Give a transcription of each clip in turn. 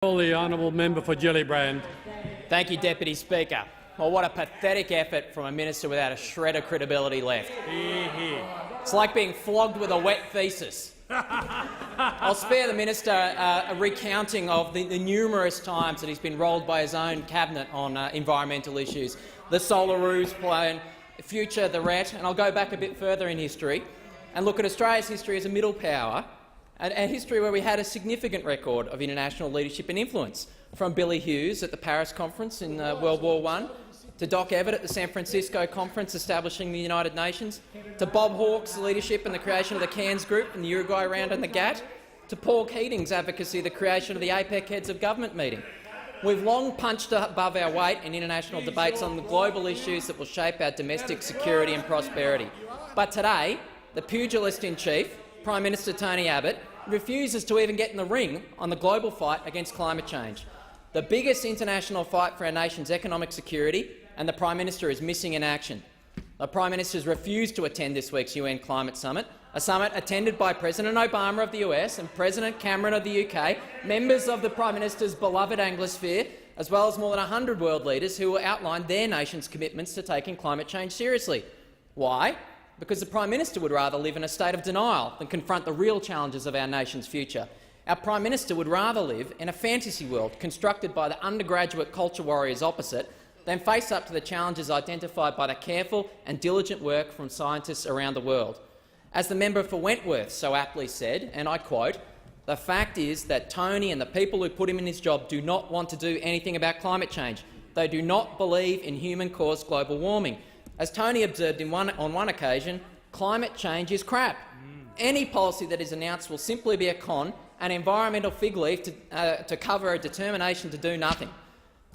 The honourable member for Gellibrand. Thank you, Deputy Speaker. Well, what a pathetic effort from a minister without a shred of credibility left. It's like being flogged with a wet thesis. I'll spare the minister a recounting of the numerous times that he's been rolled by his own cabinet on environmental issues, the Solaroos plan, future, the RET, and I'll go back a bit further in history and look at Australia's history as a middle power, a history where we had a significant record of international leadership and influence, from Billy Hughes at the Paris Conference in World War I, to Doc Evett at the San Francisco Conference establishing the United Nations, to Bob Hawke's leadership in the creation of the Cairns Group and the Uruguay Round and the GATT, to Paul Keating's advocacy of the creation of the APEC Heads of Government meeting. We've long punched above our weight in international debates on the global issues that will shape our domestic security and prosperity. But today, the pugilist-in-chief, Prime Minister Tony Abbott, refuses to even get in the ring on the global fight against climate change, the biggest international fight for our nation's economic security, and the Prime Minister is missing in action. The Prime Minister has refused to attend this week's UN Climate Summit, a summit attended by President Obama of the US and President Cameron of the UK, members of the Prime Minister's beloved Anglosphere, as well as more than 100 world leaders who will outline their nation's commitments to taking climate change seriously. Why? Because the Prime Minister would rather live in a state of denial than confront the real challenges of our nation's future. Our Prime Minister would rather live in a fantasy world constructed by the undergraduate culture warriors opposite than face up to the challenges identified by the careful and diligent work from scientists around the world. As the member for Wentworth so aptly said, and I quote, "The fact is that Tony and the people who put him in his job do not want to do anything about climate change. They do not believe in human-caused global warming. As Tony observed on one occasion, climate change is crap. Any policy that is announced will simply be a con, an environmental fig leaf to cover a determination to do nothing."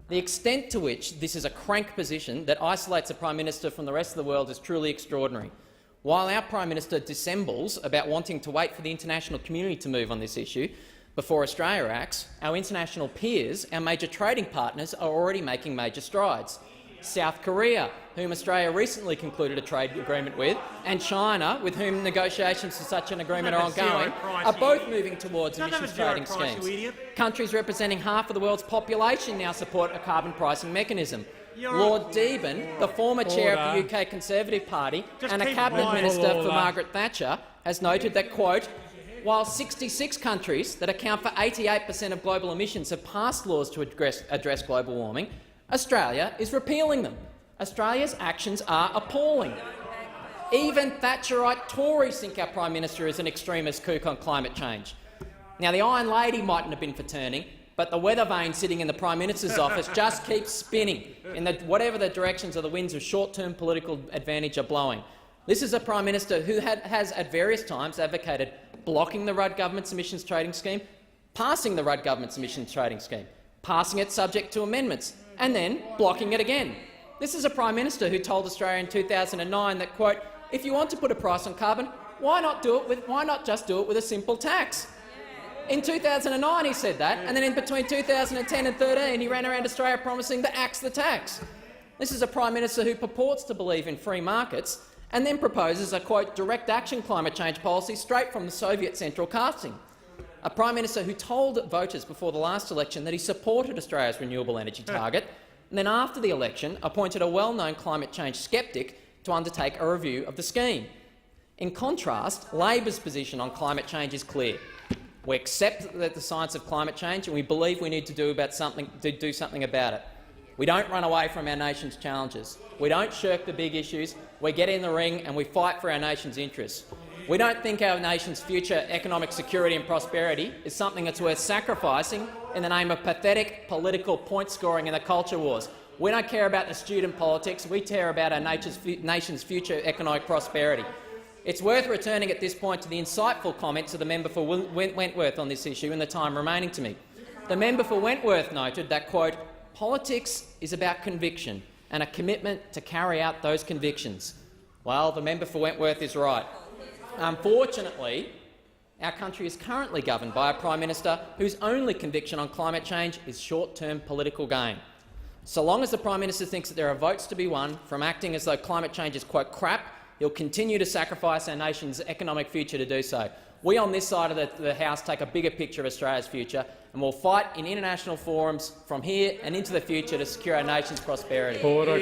The extent to which this is a crank position that isolates the Prime Minister from the rest of the world is truly extraordinary. While our Prime Minister dissembles about wanting to wait for the international community to move on this issue before Australia acts, our international peers, our major trading partners, are already making major strides. South Korea, whom Australia recently concluded a trade agreement with, and China, with whom negotiations for such an agreement are ongoing, are both moving towards emissions trading schemes. Countries representing half of the world's population now support a carbon pricing mechanism. Lord Deben, the former chair of the UK Conservative Party and a cabinet minister for Margaret Thatcher, has noted that, quote, "While 66 countries that account for 88% of global emissions have passed laws to address global warming, Australia is repealing them. Australia's actions are appalling. Even Thatcherite Tories think our Prime Minister is an extremist kook on climate change." Now, the Iron Lady mightn't have been for turning, but the weather vane sitting in the Prime Minister's office just keeps spinning in whatever the directions of the winds of short-term political advantage are blowing. This is a Prime Minister who has at various times advocated blocking the Rudd government's emissions trading scheme, passing the Rudd government's emissions trading scheme, passing it subject to amendments, and then blocking it again. This is a Prime Minister who told Australia in 2009 that, quote, "If you want to put a price on carbon, why not just do it with a simple tax?" In 2009 he said that, and then in between 2010 and 2013 he ran around Australia promising to axe the tax. This is a Prime Minister who purports to believe in free markets and then proposes a, quote, "direct action climate change policy straight from the Soviet central casting." A Prime Minister who told voters before the last election that he supported Australia's renewable energy target, and then after the election appointed a well-known climate change sceptic to undertake a review of the scheme. In contrast, Labor's position on climate change is clear. We accept the science of climate change and we believe we need to do something about it. We don't run away from our nation's challenges. We don't shirk the big issues. We get in the ring and we fight for our nation's interests. We don't think our nation's future economic security and prosperity is something that's worth sacrificing in the name of pathetic political point-scoring in the culture wars. We don't care about the student politics. We care about our nation's future economic prosperity. It's worth returning at this point to the insightful comments of the member for Wentworth on this issue in the time remaining to me. The member for Wentworth noted that, quote, "Politics is about conviction and a commitment to carry out those convictions." Well, the member for Wentworth is right. Unfortunately, our country is currently governed by a Prime Minister whose only conviction on climate change is short-term political gain. So long as the Prime Minister thinks that there are votes to be won from acting as though climate change is, quote, "crap," he'll continue to sacrifice our nation's economic future to do so. We on this side of the House take a bigger picture of Australia's future, and we'll fight in international forums from here and into the future to secure our nation's prosperity. Order.